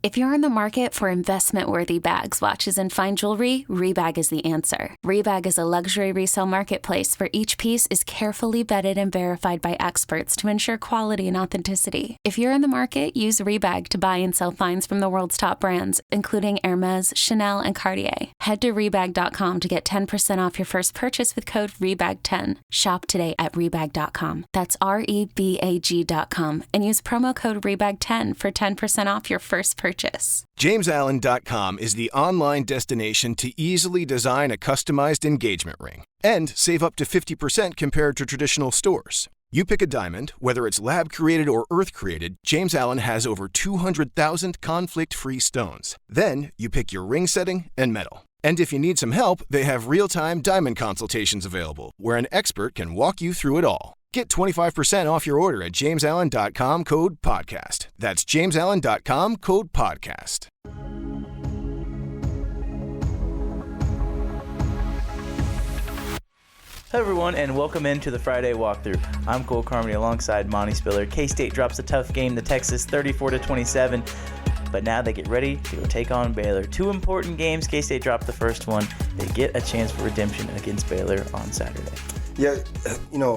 If you're in the market for investment-worthy bags, watches, and fine jewelry, Rebag is the answer. Rebag is a luxury resale marketplace where each piece is carefully vetted and verified by experts to ensure quality and authenticity. If you're in the market, use Rebag to buy and sell finds from the world's top brands, including Hermes, Chanel, and Cartier. Head to Rebag.com to get 10% off your first purchase with code REBAG10. Shop today at Rebag.com. That's REBAG.com and use promo code REBAG10 for 10% off your first purchase. JamesAllen.com is the online destination to easily design a customized engagement ring and save up to 50% compared to traditional stores. You pick a diamond, whether it's lab-created or earth-created, James Allen has over 200,000 conflict-free stones. Then you pick your ring setting and metal. And if you need some help, they have real-time diamond consultations available, where an expert can walk you through it all. Get 25% off your order at JamesAllen.com, code podcast. That's JamesAllen.com, code podcast. Hello everyone, and welcome into the Friday walkthrough. I'm Cole Carmody alongside Monty Spiller. K-State drops a tough game to Texas, 34-27. But now they get ready to go take on Baylor. Two important games. K-State dropped the first one. They get a chance for redemption against Baylor on Saturday. Yeah,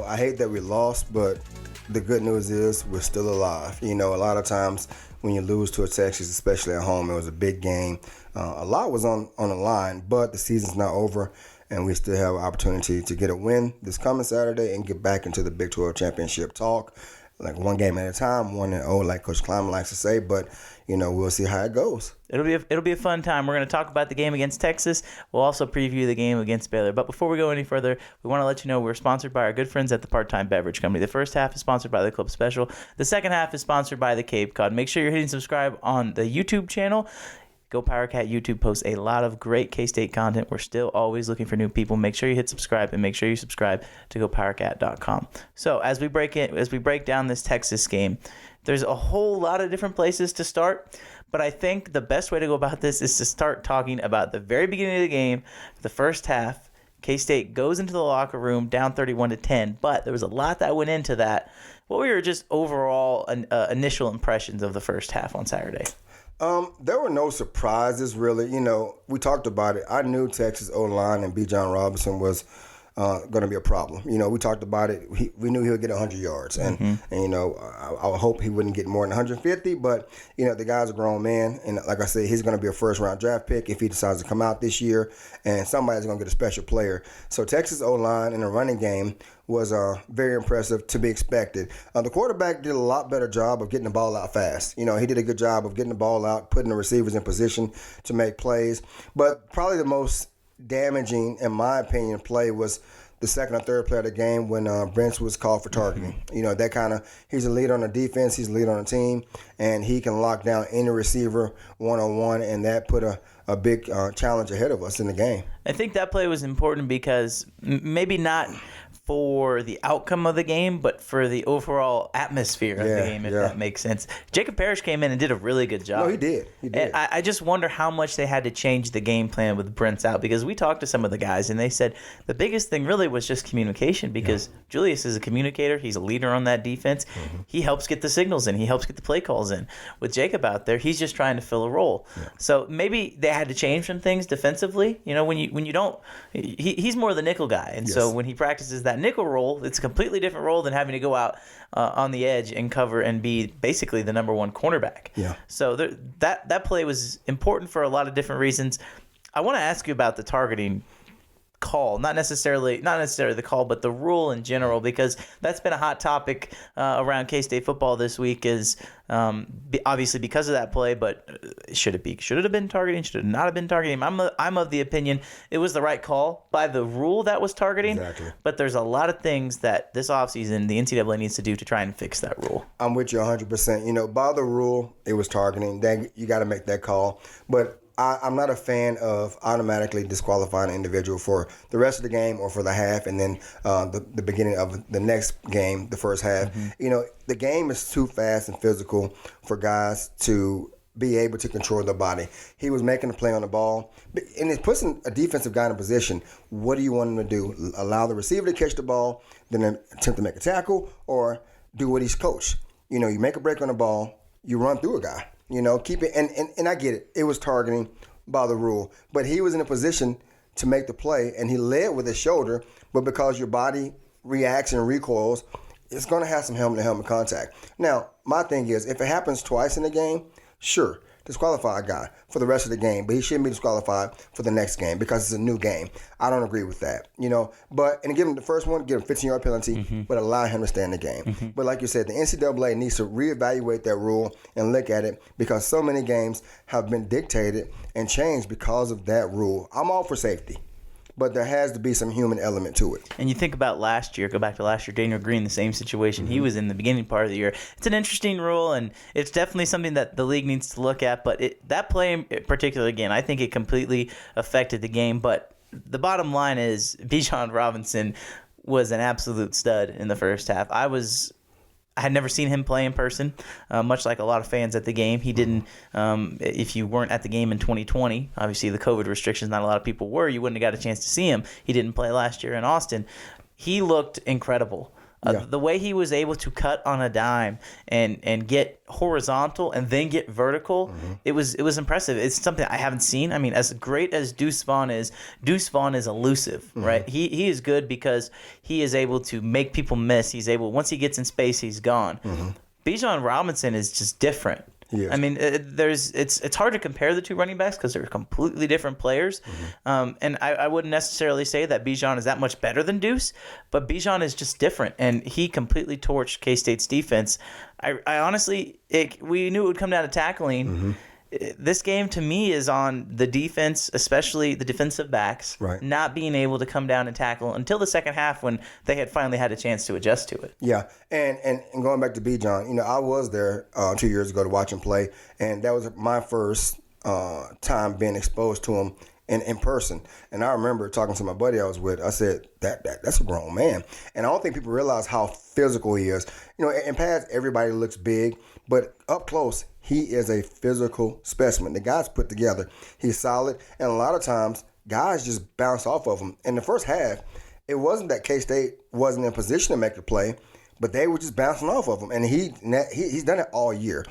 I hate that we lost, but the good news is we're still alive. A lot of times when you lose to a Texas, especially at home, it was a big game. A lot was on the line, but the season's not over, and we still have an opportunity to get a win this coming Saturday and get back into the Big 12 championship talk. Like one game at a time, 1-0, like Coach Kleiman likes to say, but we'll see how it goes. It'll be a fun time. We're going to talk about the game against Texas. We'll also preview the game against Baylor. But before we go any further, we want to let you know we're sponsored by our good friends at the Part-Time Beverage Company. The first half is sponsored by the Club Special. The second half is sponsored by the Cape Cod. Make sure you're hitting subscribe on the YouTube channel. Go PowerCat YouTube posts a lot of great K-State content. We're still always looking for new people. Make sure you hit subscribe, and make sure you subscribe to GoPowerCat.com. So as we break down this Texas game, there's a whole lot of different places to start. But I think the best way to go about this is to start talking about the very beginning of the game, the first half. K-State goes into the locker room down 31-10, but there was a lot that went into that. What were your just overall initial impressions of the first half on Saturday? There were no surprises, really. We talked about it. I knew Texas O-line and B. John Robinson was going to be a problem. We talked about it. We knew he would get 100 yards. And I hope he wouldn't get more than 150. But, the guy's a grown man. And like I said, he's going to be a first-round draft pick if he decides to come out this year. And somebody's going to get a special player. So Texas O-line in the running game was very impressive, to be expected. The quarterback did a lot better job of getting the ball out fast. He did a good job of getting the ball out, putting the receivers in position to make plays. But probably the most damaging, in my opinion, play was the second or third play of the game when Brents was called for targeting. He's a leader on the defense, he's a leader on the team, and he can lock down any receiver one-on-one, and that put a big challenge ahead of us in the game. I think that play was important because maybe not for the outcome of the game, but for the overall atmosphere of the game, if that makes sense. Jacob Parrish came in and did a really good job. No, he did. And I just wonder how much they had to change the game plan with Brents out, because we talked to some of the guys, and they said the biggest thing really was just communication, because Julius is a communicator. He's a leader on that defense. Mm-hmm. He helps get the signals in. He helps get the play calls in. With Jacob out there, he's just trying to fill a role. Yeah. So maybe they had to change some things defensively. When you don't – he's more the nickel guy, and so when he practices that nickel role, it's a completely different role than having to go out on the edge and cover and be basically the number one cornerback. Yeah. So that play was important for a lot of different reasons. I want to ask you about the targeting call, not necessarily the call, but the rule in general, because that's been a hot topic around K-State football this week. Is obviously because of that play, but should it have been targeting? Should it not have been targeting? I'm of the opinion it was the right call by the rule that was targeting. Exactly. But there's a lot of things that this offseason the NCAA needs to do to try and fix that rule. I'm with you 100%. By the rule, it was targeting. Then you got to make that call, but I'm not a fan of automatically disqualifying an individual for the rest of the game or for the half, and then the beginning of the next game, the first half. Mm-hmm. The game is too fast and physical for guys to be able to control their body. He was making a play on the ball, and it puts a defensive guy in a position. What do you want him to do? Allow the receiver to catch the ball, then attempt to make a tackle, or do what he's coached? You make a break on the ball, you run through a guy. Keep it. And I get it. It was targeting by the rule. But he was in a position to make the play, and he led with his shoulder. But because your body reacts and recoils, it's going to have some helmet-to-helmet contact. Now, my thing is, if it happens twice in the game, sure, disqualify a guy for the rest of the game, but he shouldn't be disqualified for the next game because it's a new game. I don't agree with that, and give him the first one, give him a 15-yard penalty, but allow him to stay in the game. But like you said, the NCAA needs to reevaluate that rule and look at it because so many games have been dictated and changed because of that rule. I'm all for safety, but there has to be some human element to it. And you think about last year, go back to last year, Daniel Green, the same situation. He was in the beginning part of the year. It's an interesting rule, and it's definitely something that the league needs to look at. But that play in particular, again, I think it completely affected the game. But the bottom line is Bijan Robinson was an absolute stud in the first half. I had never seen him play in person, much like a lot of fans at the game. He didn't, if you weren't at the game in 2020, obviously the COVID restrictions, not a lot of people were, you wouldn't have got a chance to see him. He didn't play last year in Austin. He looked incredible. The way he was able to cut on a dime and get horizontal and then get vertical, it was impressive. It's something I haven't seen. I mean, as great as Deuce Vaughn is elusive, right? He is good because he is able to make people miss. Once he gets in space, he's gone. Bijan Robinson is just different. Yes. I mean, it's hard to compare the two running backs because they're completely different players. And I wouldn't necessarily say that Bijan is that much better than Deuce, but Bijan is just different, and he completely torched K-State's defense. I honestly, we knew it would come down to tackling. This game, to me, is on the defense, especially the defensive backs, not being able to come down and tackle until the second half when they had finally had a chance to adjust to it. Yeah, and going back to Bijan, I was there 2 years ago to watch him play, and that was my first time being exposed to him in person. And I remember talking to my buddy I was with. I said, that's a grown man. And I don't think people realize how physical he is. In pads, everybody looks big, but up close, he is a physical specimen. The guy's put together. He's solid. And a lot of times, guys just bounce off of him. In the first half, it wasn't that K-State wasn't in position to make the play, but they were just bouncing off of him. And he's done it all year.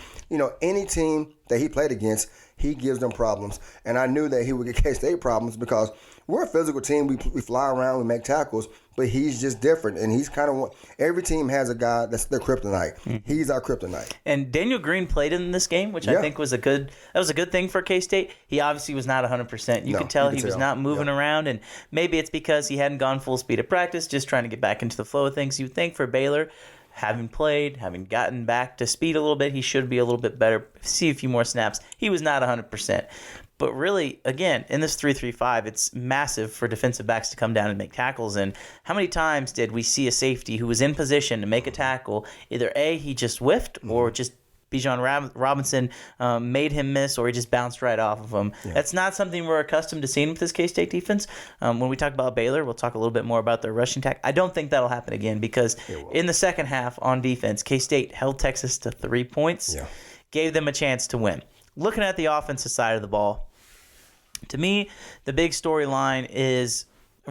Any team that he played against, he gives them problems. And I knew that he would get K-State problems because we're a physical team. We fly around, we make tackles, but he's just different. And he's kind of every team has a guy that's their kryptonite. He's our kryptonite. And Daniel Green played in this game, which I think was a good thing for K-State. He obviously was not 100%. You could tell he was not moving around, and maybe it's because he hadn't gone full speed at practice, just trying to get back into the flow of things. You would think for Baylor, having gotten back to speed a little bit, he should be a little bit better, see a few more snaps. He was not 100%. But really, again, in this 3-3-5, it's massive for defensive backs to come down and make tackles. And how many times did we see a safety who was in position to make a tackle, either A, he just whiffed, or just Bijan Robinson made him miss, or he just bounced right off of him. That's not something we're accustomed to seeing with this K-State defense. When we talk about Baylor, we'll talk a little bit more about their rushing attack. I don't think that'll happen again because in the second half on defense, K-State held Texas to 3 points, gave them a chance to win. Looking at the offensive side of the ball, to me, the big storyline is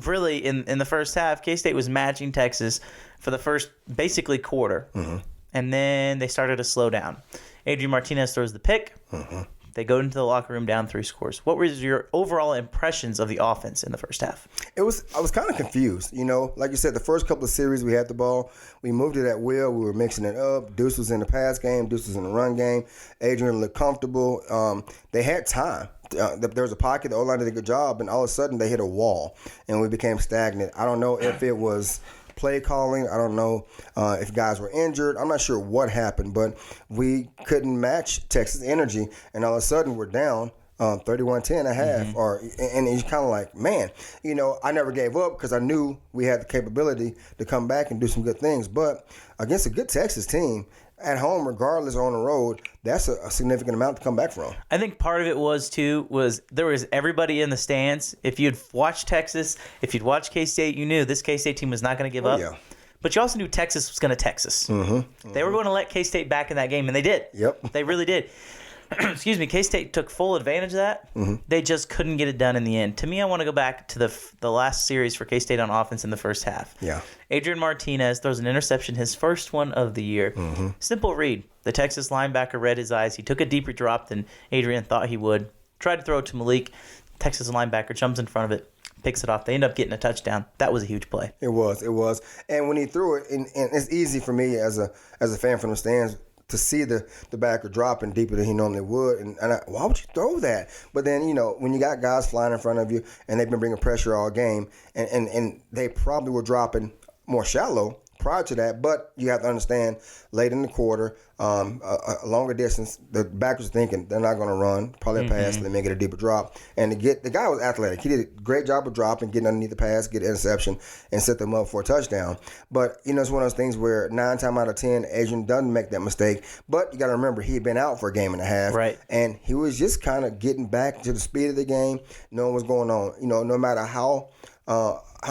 really in the first half, K-State was matching Texas for the first basically quarter. And then they started to slow down. Adrian Martinez throws the pick. They go into the locker room down 3 scores. What were your overall impressions of the offense in the first half? I was kind of confused. Like you said, the first couple of series we had the ball. We moved it at will. We were mixing it up. Deuce was in the pass game. Deuce was in the run game. Adrian looked comfortable. They had time. There was a pocket. The O-line did a good job, and all of a sudden they hit a wall, and we became stagnant. I don't know if it was play calling. I don't know if guys were injured. I'm not sure what happened, but we couldn't match Texas energy, and all of a sudden we're down 31-10 a half. And it's kind of like, man, I never gave up because I knew we had the capability to come back and do some good things. But against a good Texas team, at home, regardless, or on the road, that's a significant amount to come back from. I think part of it was there was everybody in the stands. If you'd watched Texas, if you'd watched K-State, you knew this K-State team was not going to give up. Yeah. But you also knew Texas was going to Texas. They were going to let K-State back in that game, and they did. They really did. Excuse me, K-State took full advantage of that. They just couldn't get it done in the end. To me, I want to go back to the last series for K-State on offense in the first half. Adrian Martinez throws an interception, his first one of the year. Simple read. The Texas linebacker read his eyes. He took a deeper drop than Adrian thought he would. Tried to throw it to Malik. Texas linebacker jumps in front of it, picks it off. They end up getting a touchdown. That was a huge play. It was. And when he threw it, and it's easy for me as a fan from the stands to see the backer dropping deeper than he normally would. And why would you throw that? But then, when you got guys flying in front of you and they've been bringing pressure all game, and they probably were dropping more shallow prior to that, but you have to understand, late in the quarter, a longer distance, the backers are thinking they're not going to run, probably a pass, they may get a deeper drop. And the guy was athletic. He did a great job of dropping, getting underneath the pass, get an interception, and set them up for a touchdown. But, it's one of those things where 9 times out of 10, Adrian doesn't make that mistake. But you got to remember, he had been out for a game and a half. Right. And he was just kind of getting back to the speed of the game, knowing what's going on. No matter how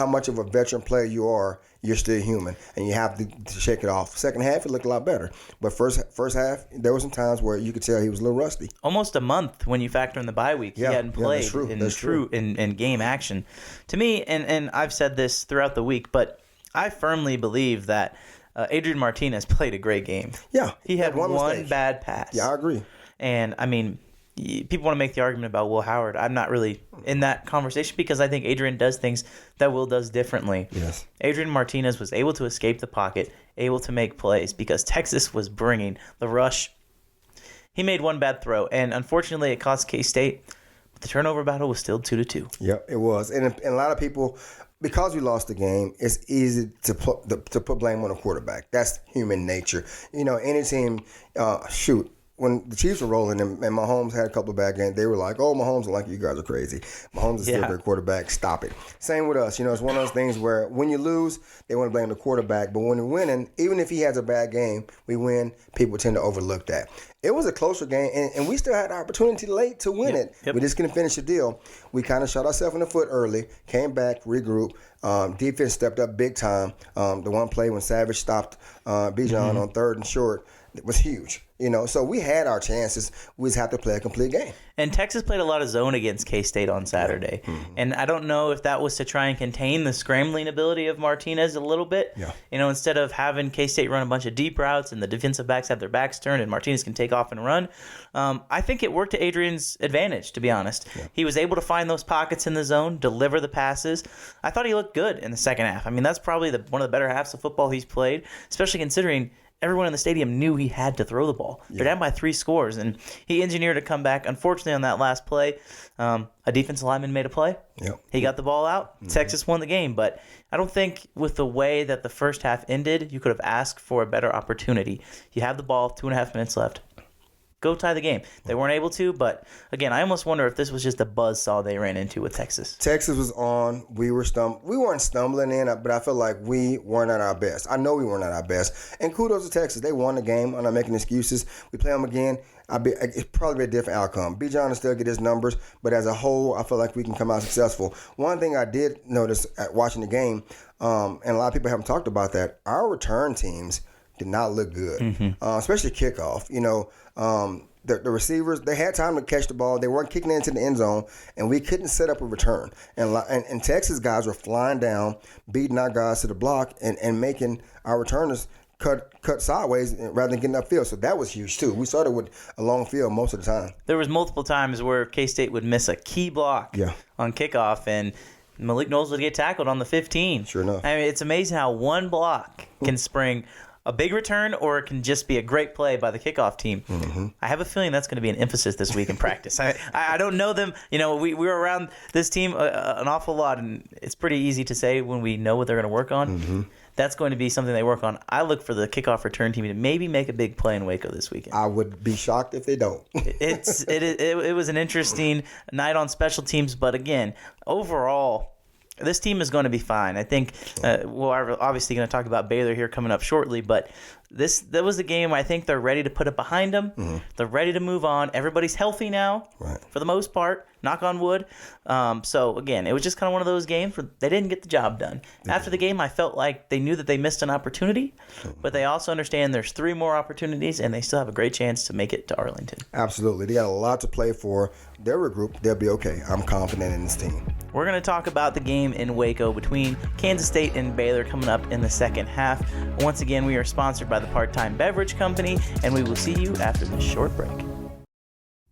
much of a veteran player you are, you're still human, and you have to shake it off. Second half, it looked a lot better. But first half, there were some times where you could tell he was a little rusty. Almost a month when you factor in the bye week. He hadn't played in game action. To me, and I've said this throughout the week, but I firmly believe that Adrian Martinez played a great game. Yeah. He had one bad pass. Yeah, I agree. And, people want to make the argument about Will Howard. I'm not really in that conversation because I think Adrian does things that Will does differently. Yes. Adrian Martinez was able to escape the pocket, able to make plays because Texas was bringing the rush. He made one bad throw, and unfortunately it cost K-State. But the turnover battle was still 2-2. Yep, it was. And a lot of people, because we lost the game, it's easy to put blame on the quarterback. That's human nature. Any team, when the Chiefs were rolling and Mahomes had a couple of bad games, they were like, oh, Mahomes, like, you guys are crazy. Mahomes is still a great quarterback. Stop it. Same with us. It's one of those things where when you lose, they want to blame the quarterback. But when you're winning, even if he has a bad game, we win, people tend to overlook that. It was a closer game, and we still had the opportunity late to win it. Yep. We just couldn't finish the deal. We kind of shot ourselves in the foot early, came back, regrouped. Defense stepped up big time. The one play when Savage stopped Bijan on 3rd and short, it was huge. So we had our chances. We just have to play a complete game. And Texas played a lot of zone against K-State on Saturday. Mm-hmm. And I don't know if that was to try and contain the scrambling ability of Martinez a little bit. Yeah. Instead of having K-State run a bunch of deep routes and the defensive backs have their backs turned and Martinez can take off and run. I think it worked to Adrian's advantage, to be honest. Yeah. He was able to find those pockets in the zone, deliver the passes. I thought he looked good in the second half. That's probably one of the better halves of football he's played, especially considering everyone in the stadium knew he had to throw the ball. Yeah. They're down by 3 scores, and he engineered a comeback. Unfortunately, on that last play, a defensive lineman made a play. Yep. He got the ball out. Mm-hmm. Texas won the game, but I don't think with the way that the first half ended, you could have asked for a better opportunity. You have the ball, 2.5 minutes left. Go tie the game. They weren't able to, but again, I almost wonder if this was just a buzzsaw they ran into with Texas. Texas was on. We weren't stumbling in, but I feel like we weren't at our best. I know we weren't at our best. And kudos to Texas. They won the game. I'm not making excuses. We play them again. It's probably a different outcome. Bijan will still get his numbers, but as a whole, I feel like we can come out successful. One thing I did notice at watching the game, and a lot of people haven't talked about that, our return teams did not look good, especially kickoff. The receivers, they had time to catch the ball. They weren't kicking it into the end zone, and we couldn't set up a return. And Texas guys were flying down, beating our guys to the block, and making our returners cut sideways rather than getting upfield. So that was huge, too. We started with a long field most of the time. There was multiple times where K-State would miss a key block on kickoff, and Malik Knowles would get tackled on the 15. Sure enough. It's amazing how one block can spring a big return, or it can just be a great play by the kickoff team. Mm-hmm. I have a feeling that's going to be an emphasis this week in practice. I don't know them. We were around this team an awful lot, and it's pretty easy to say when we know what they're going to work on. Mm-hmm. That's going to be something they work on. I look for the kickoff return team to maybe make a big play in Waco this weekend. I would be shocked if they don't. It was an interesting night on special teams, but again, overall, this team is going to be fine. I think we're obviously going to talk about Baylor here coming up shortly, but that was a game where I think they're ready to put it behind them. Mm-hmm. They're ready to move on. Everybody's healthy now, for the most part. Knock on wood. So, again, it was just kind of one of those games where they didn't get the job done. Mm-hmm. After the game, I felt like they knew that they missed an opportunity, but they also understand there's 3 more opportunities, and they still have a great chance to make it to Arlington. Absolutely. They got a lot to play for. They'll regroup. They'll be okay. I'm confident in this team. We're going to talk about the game in Waco between Kansas State and Baylor coming up in the second half. Once again, we are sponsored by the Part-Time Beverage Company, and we will see you after this short break.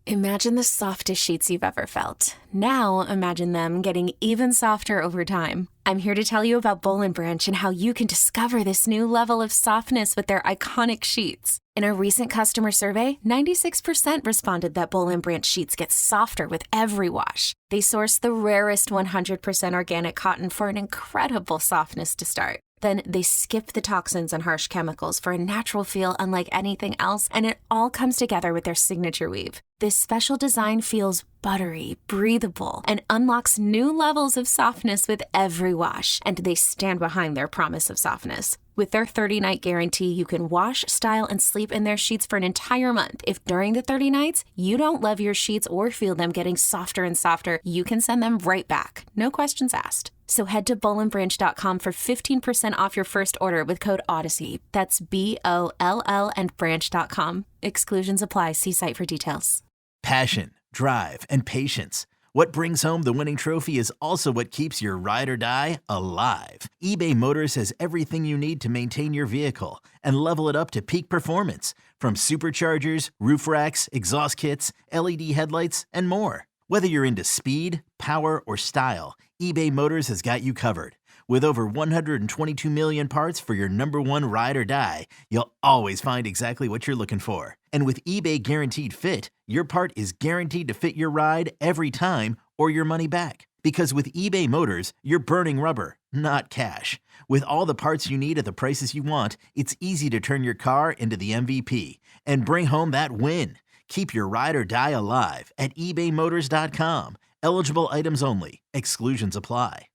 Imagine the softest sheets you've ever felt. Now imagine them getting even softer over time. I'm here to tell you about Boll & Branch and how you can discover this new level of softness with their iconic sheets. In a recent customer survey, 96% responded that Boll & Branch sheets get softer with every wash. They source the rarest 100% organic cotton for an incredible softness to start. Then they skip the toxins and harsh chemicals for a natural feel unlike anything else, and it all comes together with their signature weave. This special design feels buttery, breathable, and unlocks new levels of softness with every wash, and they stand behind their promise of softness. With their 30-night guarantee, you can wash, style, and sleep in their sheets for an entire month. If during the 30 nights, you don't love your sheets or feel them getting softer and softer, you can send them right back. No questions asked. So head to bollandbranch.com for 15% off your first order with code Odyssey. That's BOLL and branch.com. Exclusions apply. See site for details. Passion, drive, and patience. What brings home the winning trophy is also what keeps your ride or die alive. eBay Motors has everything you need to maintain your vehicle and level it up to peak performance, from superchargers, roof racks, exhaust kits, LED headlights, and more. Whether you're into speed, power, or style, eBay Motors has got you covered. With over 122 million parts for your number one ride or die, you'll always find exactly what you're looking for. And with eBay Guaranteed Fit, your part is guaranteed to fit your ride every time or your money back. Because with eBay Motors, you're burning rubber, not cash. With all the parts you need at the prices you want, it's easy to turn your car into the MVP and bring home that win. Keep your ride or die alive at ebaymotors.com. Eligible items only. Exclusions apply.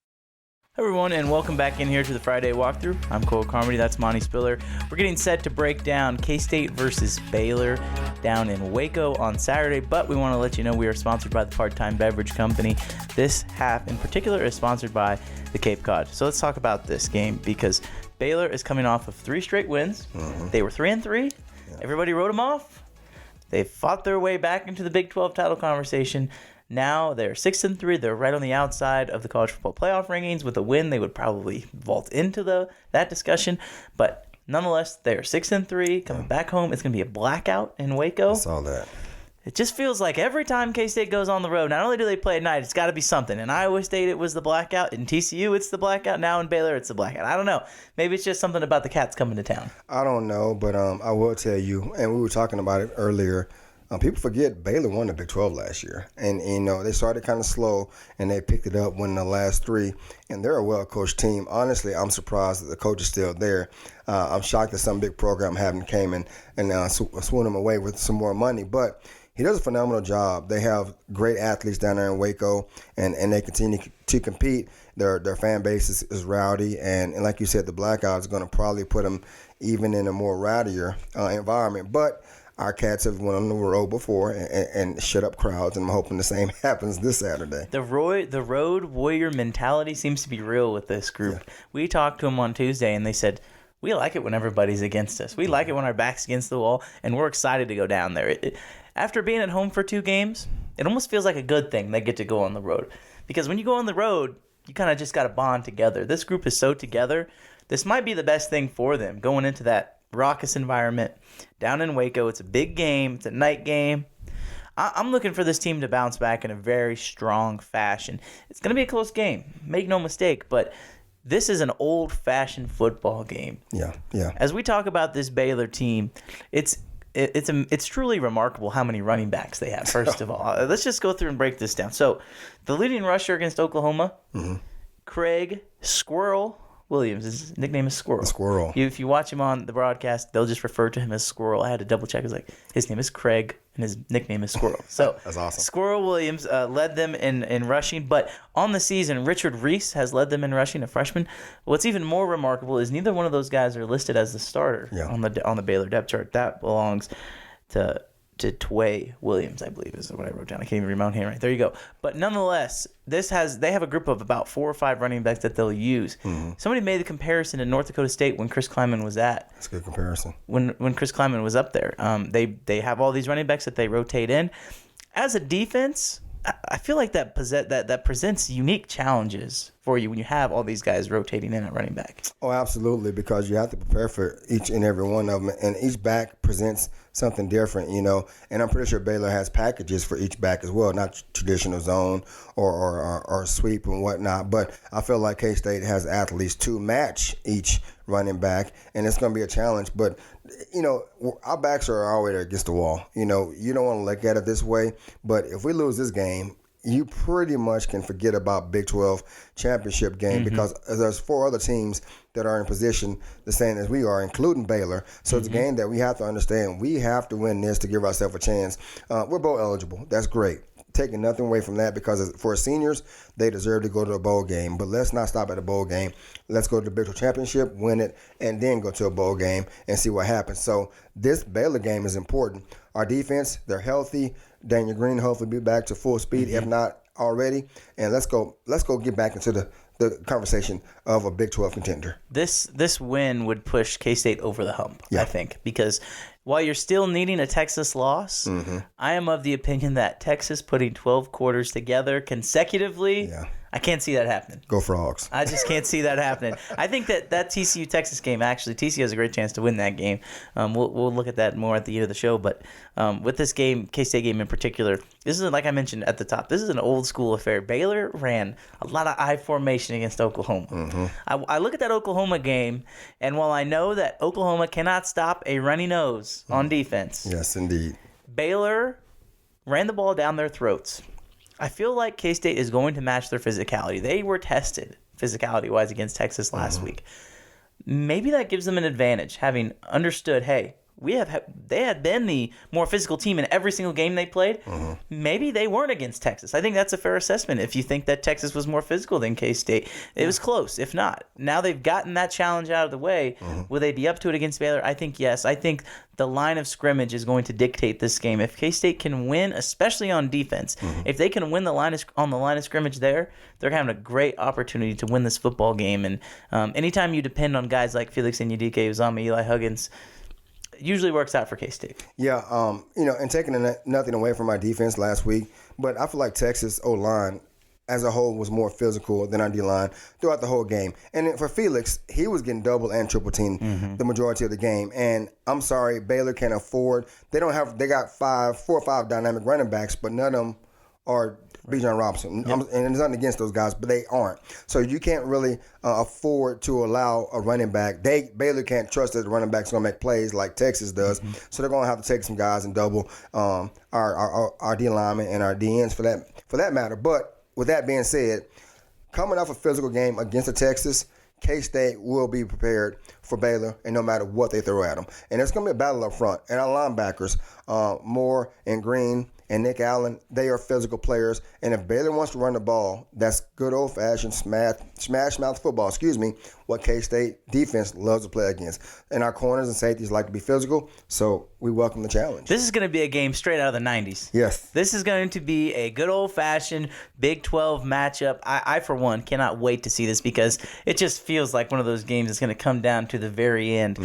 Hey everyone, and welcome back in here to the Friday Walkthrough. I'm Cole Carmody, that's Monty Spiller. We're getting set to break down K-State versus Baylor down in Waco on Saturday, but we want to let you know we are sponsored by the Part-Time Beverage Company. This half in particular is sponsored by the Cape Cod. So let's talk about this game, because Baylor is coming off of 3 straight wins. They were 3-3. Everybody wrote them off. They fought their way back into the Big 12 title conversation. Now they're 6-3. They're right on the outside of the college football playoff rankings. With a win, they would probably vault into that discussion. But nonetheless, they are 6-3. Coming back home, it's going to be a blackout in Waco. I saw that. It just feels like every time K-State goes on the road, not only do they play at night, it's got to be something. In Iowa State, it was the blackout. In TCU, it's the blackout. Now in Baylor, it's the blackout. I don't know. Maybe it's just something about the Cats coming to town. I don't know, but I will tell you, and we were talking about it earlier, people forget Baylor won the Big 12 last year. And they started kind of slow, and they picked it up winning the last 3. And they're a well-coached team. Honestly, I'm surprised that the coach is still there. I'm shocked that some big program haven't came and swooned them away with some more money. But he does a phenomenal job. They have great athletes down there in Waco, and they continue to compete. Their fan base is rowdy, and like you said, the blackout is going to probably put them even in a more rowdier environment. But our Cats have went on the road before and shut up crowds, and I'm hoping the same happens this Saturday. The road warrior mentality seems to be real with this group. Yeah. We talked to them on Tuesday, and they said, we like it when everybody's against us. We like it when our back's against the wall, and we're excited to go down there. After being at home for 2 games, it almost feels like a good thing they get to go on the road. Because when you go on the road, you kind of just got to bond together. This group is so together. This might be the best thing for them going into that raucous environment down in Waco. It's a big game. It's a night game. I'm looking for this team to bounce back in a very strong fashion. It's going to be a close game. Make no mistake, but this is an old-fashioned football game. Yeah. As we talk about this Baylor team, it's truly remarkable how many running backs they have, first of all. Let's just go through and break this down. So, the leading rusher against Oklahoma, Craig Squirrel Williams. His nickname is Squirrel. Squirrel. If you watch him on the broadcast, they'll just refer to him as Squirrel. I had to double check. It's like, his name is Craig, and his nickname is Squirrel. So that's awesome. Squirrel Williams led them in rushing, but on the season, Richard Reese has led them in rushing, a freshman. What's even more remarkable is neither one of those guys are listed as the starter on the Baylor depth chart. That belongs to Tway Williams, I believe, is what I wrote down. I can't even read my own handwriting. There you go. But nonetheless, they have a group of about 4 or 5 running backs that they'll use. Somebody made the comparison in North Dakota State when Chris Kleiman was at. That's a good comparison. When Chris Kleiman was up there, they have all these running backs that they rotate in. As a defense, I feel like that presents unique challenges for you when you have all these guys rotating in at running back. Oh, absolutely, because you have to prepare for each and every one of them, and each back presents something different, And I'm pretty sure Baylor has packages for each back as well, not traditional zone or sweep and whatnot. But I feel like K-State has athletes to match each running back, and it's going to be a challenge. But our backs are already against the wall. You don't want to look at it this way, but if we lose this game, you pretty much can forget about Big 12 championship game because there's 4 other teams that are in position the same as we are, including Baylor. So it's a game that we have to understand. We have to win this to give ourselves a chance. We're bowl eligible. That's great. Taking nothing away from that, because for seniors, they deserve to go to a bowl game. But let's not stop at a bowl game. Let's go to the Big 12 championship, win it, and then go to a bowl game and see what happens. So this Baylor game is important. Our defense, they're healthy. Daniel Green hopefully be back to full speed, if not already. And let's go get back into the conversation of a Big 12 contender. This win would push K-State over the hump, I think, because while you're still needing a Texas loss, I am of the opinion that Texas putting 12 quarters together consecutively, I can't see that happening. Go Frogs. I just can't see that happening. I think that TCU-Texas game, actually, TCU has a great chance to win that game. We'll look at that more at the end of the show. But with this game, K-State game in particular, this is, like I mentioned at the top, this is an old school affair. Baylor ran a lot of I formation against Oklahoma. I look at that Oklahoma game, and while I know that Oklahoma cannot stop a runny nose on defense, yes, indeed, Baylor ran the ball down their throats. I feel like K-State is going to match their physicality. They were tested physicality-wise against Texas last week. Maybe that gives them an advantage, having understood, hey, they had been the more physical team in every single game they played. Maybe they weren't against Texas. I think that's a fair assessment. If you think that Texas was more physical than K-State, it was close. If not, now they've gotten that challenge out of the way. Will they be up to it against Baylor? I think yes. I think the line of scrimmage is going to dictate this game. If K-State can win, especially on defense, if they can win on the line of scrimmage there, they're having a great opportunity to win this football game. And anytime you depend on guys like Felix Anyudike, Uzama, Eli Huggins, usually works out for K-State. Yeah, and taking nothing away from our defense last week, but I feel like Texas O-line as a whole was more physical than our D-line throughout the whole game. And for Felix, he was getting double and triple teamed the majority of the game. And I'm sorry, Baylor can't afford. They got 4 or 5 dynamic running backs, but none of them are Bijan Robinson. And it's nothing against those guys, but they aren't. So you can't really afford to allow a running back. Baylor can't trust that the running back's going to make plays like Texas does. So they're going to have to take some guys and double our D linemen and our DNs for that matter. But with that being said, coming off a physical game against Texas, K-State will be prepared for Baylor, and no matter what they throw at them. And it's going to be a battle up front. And our linebackers, Moore and Green and Nick Allen, they are physical players. And if Baylor wants to run the ball, that's good old-fashioned smash mouth football, what K-State defense loves to play against. And our corners and safeties like to be physical, so we welcome the challenge. This is going to be a game straight out of the 90s. Yes. This is going to be a good old-fashioned Big 12 matchup. I, for one, cannot wait to see this because it just feels like one of those games that's going to come down to the very end.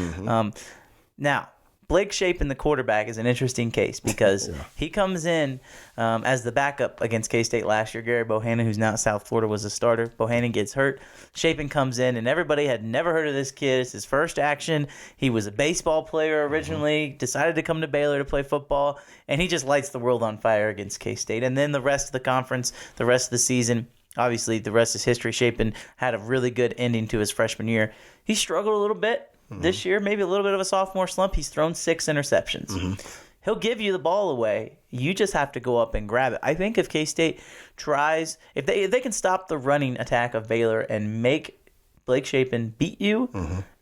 Now, Blake Shapen, the quarterback, is an interesting case because he comes in as the backup against K-State last year. Gary Bohannon, who's now at South Florida, was the starter. Bohannon gets hurt. Shapen comes in, and everybody had never heard of this kid. It's his first action. He was a baseball player originally, decided to come to Baylor to play football, and he just lights the world on fire against K-State. And then the rest of the conference, the rest of the season, obviously the rest is history. Shapen had a really good ending to his freshman year. He struggled a little bit this year, maybe a little bit of a sophomore slump. He's thrown 6 interceptions. He'll give you the ball away. You just have to go up and grab it. I think if K-State tries, if they can stop the running attack of Baylor and make Blake Shapen beat you,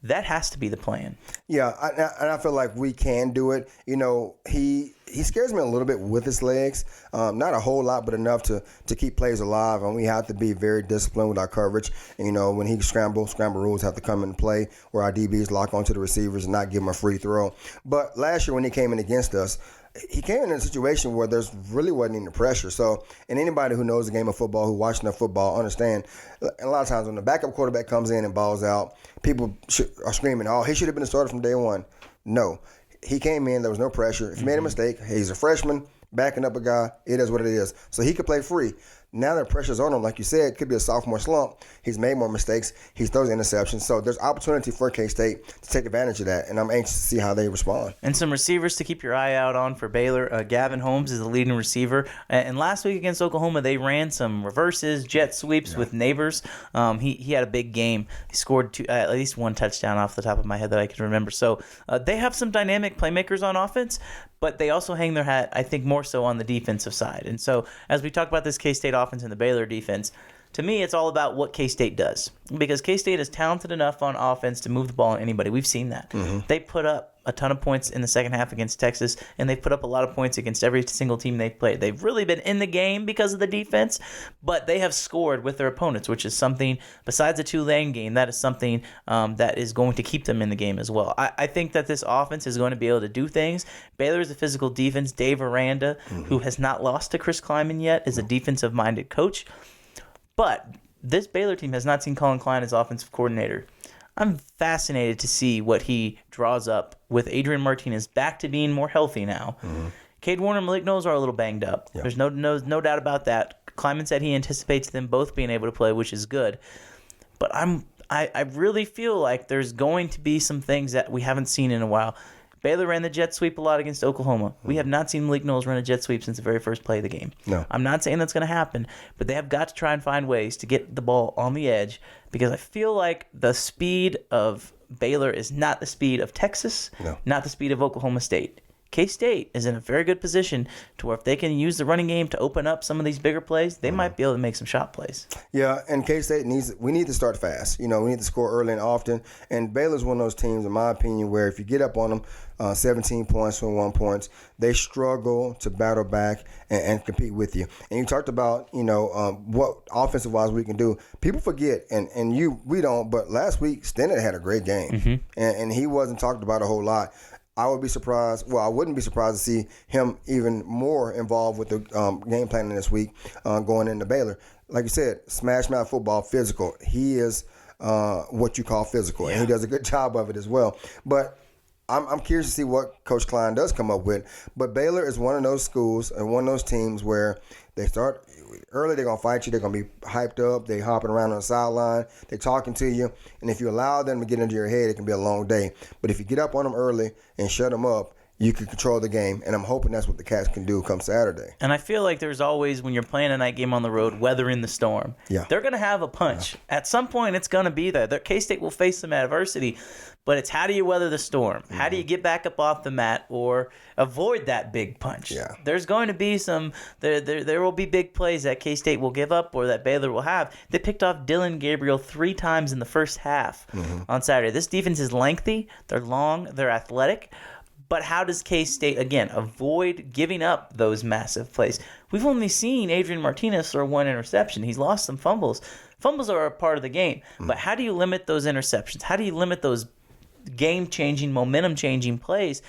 that has to be the plan. Yeah, and I feel like we can do it. He scares me a little bit with his legs. Not a whole lot, but enough to keep plays alive. And we have to be very disciplined with our coverage. And, when he scramble rules have to come into play where our DBs lock onto the receivers and not give them a free throw. But last year when he came in against us, he came in a situation where there's really wasn't any pressure. So, and anybody who knows the game of football, who watched enough football, understand a lot of times when the backup quarterback comes in and balls out, people are screaming, oh, he should have been the starter from day one. No. He came in, there was no pressure. If he made a mistake, he's a freshman, backing up a guy. It is what it is. So he could play free. Now the pressure's on him, like you said, it could be a sophomore slump. He's made more mistakes. He throws interceptions. So there's opportunity for K-State to take advantage of that, and I'm anxious to see how they respond. And some receivers to keep your eye out on for Baylor. Gavin Holmes is the leading receiver. And last week against Oklahoma, they ran some reverses, jet sweeps with neighbors. He had a big game. He scored at least one touchdown off the top of my head that I can remember. So they have some dynamic playmakers on offense, but they also hang their hat, I think, more so on the defensive side. And so as we talk about this K-State offense and the Baylor defense, to me, it's all about what K-State does. Because K-State is talented enough on offense to move the ball on anybody. We've seen that. They put up a ton of points in the second half against Texas, and they've put up a lot of points against every single team they've played. They've really been in the game because of the defense, but they have scored with their opponents, which is something, besides the Tulane game, that is something that is going to keep them in the game as well. I think that this offense is going to be able to do things. Baylor is a physical defense. Dave Aranda, who has not lost to Chris Kleiman yet, is a defensive-minded coach. But this Baylor team has not seen Colin Klein as offensive coordinator. I'm fascinated to see what he draws up with Adrian Martinez back to being more healthy now. Cade Warner and Malik Knowles are a little banged up. There's no doubt about that. Kleiman said he anticipates them both being able to play, which is good. But I really feel like there's going to be some things that we haven't seen in a while. Baylor ran the jet sweep a lot against Oklahoma. We have not seen Malik Knowles run a jet sweep since the very first play of the game. No. I'm not saying that's going to happen, but they have got to try and find ways to get the ball on the edge, because I feel like the speed of Baylor is not the speed of Texas, not the speed of Oklahoma State. K-State is in a very good position to where if they can use the running game to open up some of these bigger plays, they might be able to make some shot plays. Yeah, and K-State we need to start fast. We need to score early and often. And Baylor's one of those teams, in my opinion, where if you get up on them 17 points, 21 points, they struggle to battle back and compete with you. And you talked about, what offensive-wise we can do. People forget, and we don't, but last week, Stennett had a great game. And he wasn't talked about a whole lot. I wouldn't be surprised to see him even more involved with the game planning this week going into Baylor. Like you said, smash mouth football, physical. He is what you call physical, and he does a good job of it as well. But I'm curious to see what Coach Klein does come up with. But Baylor is one of those schools and one of those teams where they start early, they're going to fight you. They're going to be hyped up. They're hopping around on the sideline. They're talking to you. And if you allow them to get into your head, it can be a long day. But if you get up on them early and shut them up, you can control the game. And I'm hoping that's what the Cats can do come Saturday. And I feel like there's always, when you're playing a night game on the road, weathering the storm. Yeah. They're going to have a punch. Yeah. At some point, it's going to be there. K-State will face some adversity. But it's how do you weather the storm? How do you get back up off the mat or avoid that big punch? Yeah. There's going to be there will be big plays that K-State will give up or that Baylor will have. They picked off Dylan Gabriel 3 times in the first half on Saturday. This defense is lengthy. They're long. They're athletic. But how does K-State, again, avoid giving up those massive plays? We've only seen Adrian Martinez throw 1 interception. He's lost some fumbles. Fumbles are a part of the game. But how do you limit those interceptions? How do you limit those game-changing, momentum-changing plays?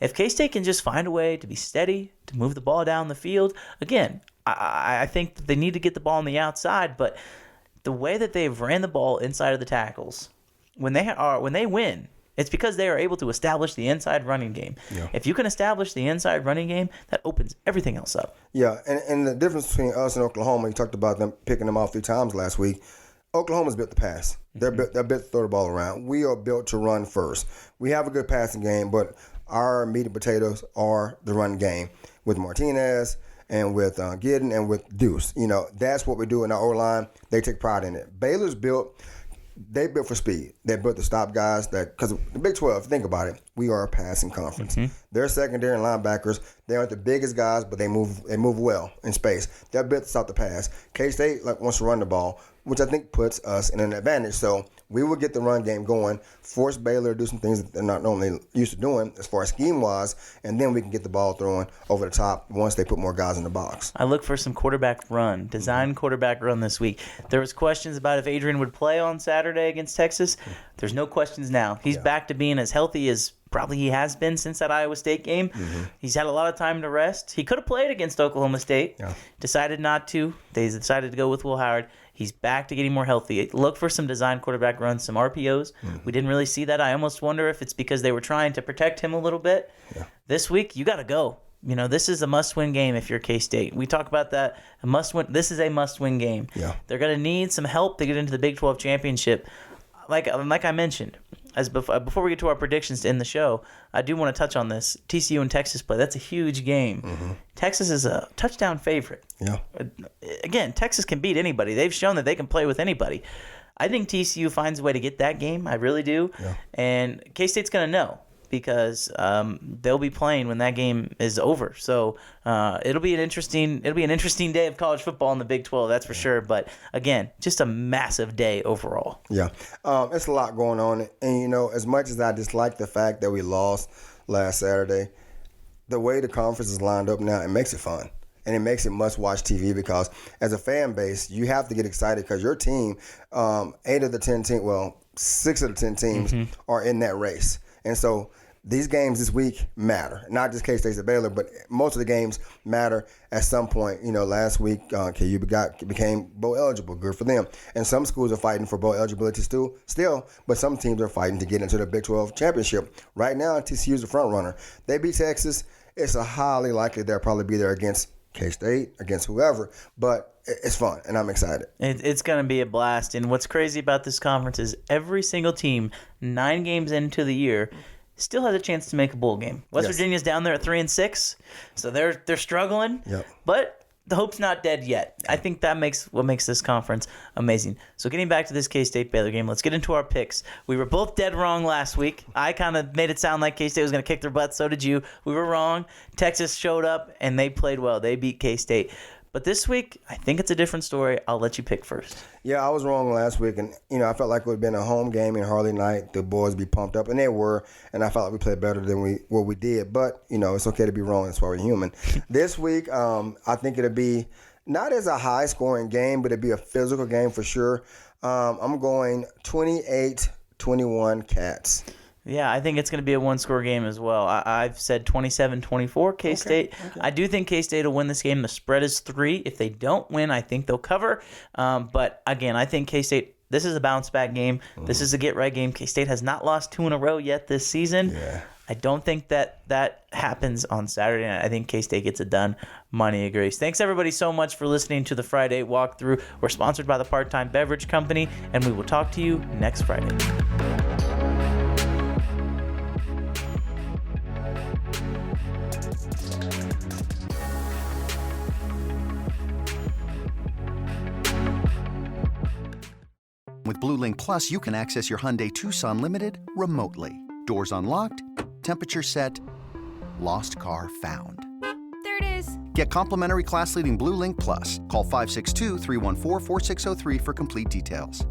If K-State can just find a way to be steady, to move the ball down the field, again, I think that they need to get the ball on the outside, but the way that they've ran the ball inside of the tackles, when they win, it's because they are able to establish the inside running game. Yeah. If you can establish the inside running game, that opens everything else up. Yeah, and the difference between us and Oklahoma, you talked about them picking them off 3 times last week. Oklahoma's built to pass. They're built to throw the ball around. We are built to run first. We have a good passing game, but our meat and potatoes are the run game with Martinez and with Giddens and with Deuce. That's what we do in our O-line. They take pride in it. Baylor's built for speed. They're built to stop guys because the Big 12, think about it, we are a passing conference. Their secondary and linebackers, they aren't the biggest guys, but they move well in space. They're built to stop the pass. K-State wants to run the ball, which I think puts us in an advantage. So we will get the run game going, force Baylor to do some things that they're not normally used to doing as far as scheme-wise, and then we can get the ball throwing over the top once they put more guys in the box. I look for some quarterback run, quarterback run this week. There was questions about if Adrian would play on Saturday against Texas. There's no questions now. He's back to being as healthy as probably he has been since that Iowa State game. He's had a lot of time to rest. He could have played against Oklahoma State. Decided not to. They decided to go with Will Howard. He's back to getting more healthy. Look for some design quarterback runs, some RPOs. We didn't really see that. I almost wonder if it's because they were trying to protect him a little bit. This week, you got to go. this is a must-win game if you're K-State. We talk about that. A must-win. This is a must-win game. Yeah. They're going to need some help to get into the Big 12 championship. Like I mentioned, before we get to our predictions to end the show, I do want to touch on this. TCU and Texas play. That's a huge game. Mm-hmm. Texas is a touchdown favorite. Yeah. Again, Texas can beat anybody. They've shown that they can play with anybody. I think TCU finds a way to get that game. I really do. Yeah. And K-State's going to know, because they'll be playing when that game is over. So it'll be an interesting day of college football in the Big 12, that's for sure. But again, just a massive day overall. Yeah, it's a lot going on, and as much as I dislike the fact that we lost last Saturday, the way the conference is lined up now, it makes it fun. And it makes it must-watch TV, because as a fan base, you have to get excited because your team, 6 of the 10 teams are in that race. And so these games this week matter. Not just K-State and Baylor, but most of the games matter at some point. Last week, KU became bowl eligible. Good for them. And some schools are fighting for bowl eligibility still, but some teams are fighting to get into the Big 12 championship. Right now, TCU is the front runner. They beat Texas. It's a highly likely they'll probably be there against K-State, against whoever, but it's fun, and I'm excited. It's going to be a blast, and what's crazy about this conference is every single team, 9 games into the year, still has a chance to make a bowl game. West Virginia's down there at 3-6, so they're struggling, but the hope's not dead yet. I think that what makes this conference amazing. So getting back to this K-State Baylor game, let's get into our picks. We were both dead wrong last week. I kind of made it sound like K-State was going to kick their butt. So did you. We were wrong. Texas showed up, and they played well. They beat K-State. But this week, I think it's a different story. I'll let you pick first. Yeah, I was wrong last week, and I felt like it would have been a home game in Harley Night. The boys be pumped up, and they were, and I felt like we played better than what we did. But it's okay to be wrong. That's why we're human. This week, I think it'll be not as a high-scoring game, but it'll be a physical game for sure. I'm going 28-21 Cats. Yeah, I think it's going to be a one-score game as well. I've said 27-24 K-State. Okay. I do think K-State will win this game. The spread is 3. If they don't win, I think they'll cover. But, again, I think K-State, this is a bounce-back game. Mm-hmm. This is a get-right game. K-State has not lost 2 in a row yet this season. Yeah. I don't think that happens on Saturday night. I think K-State gets it done. Money agrees. Thanks, everybody, so much for listening to the Friday Walkthrough. We're sponsored by the Part-Time Beverage Company, and we will talk to you next Friday. With Blue Link Plus, you can access your Hyundai Tucson Limited remotely. Doors unlocked, temperature set, lost car found. There it is. Get complimentary class-leading Blue Link Plus. Call 562-314-4603 for complete details.